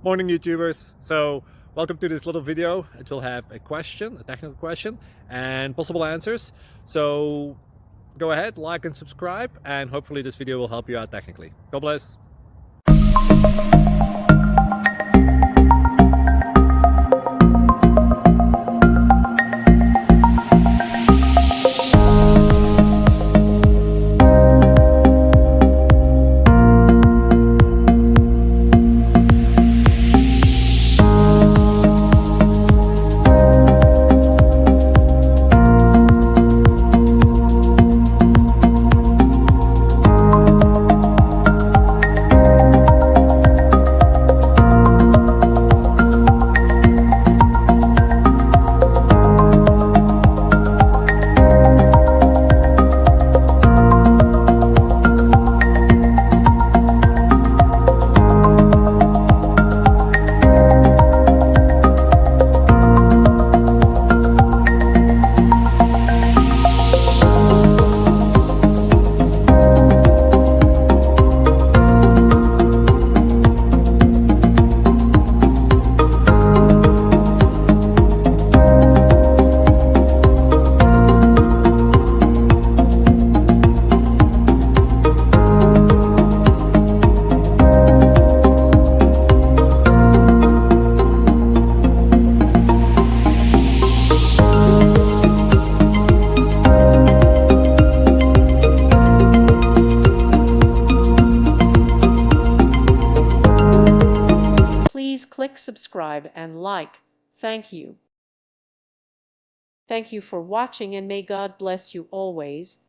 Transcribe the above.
Morning YouTubers. So welcome to this little video. It will have a question, a technical question, and possible answers. So go ahead, like and subscribe, and hopefully this video will help you out technically. God bless. Please click subscribe and like. Thank you. Thank you for watching, and may God bless you always.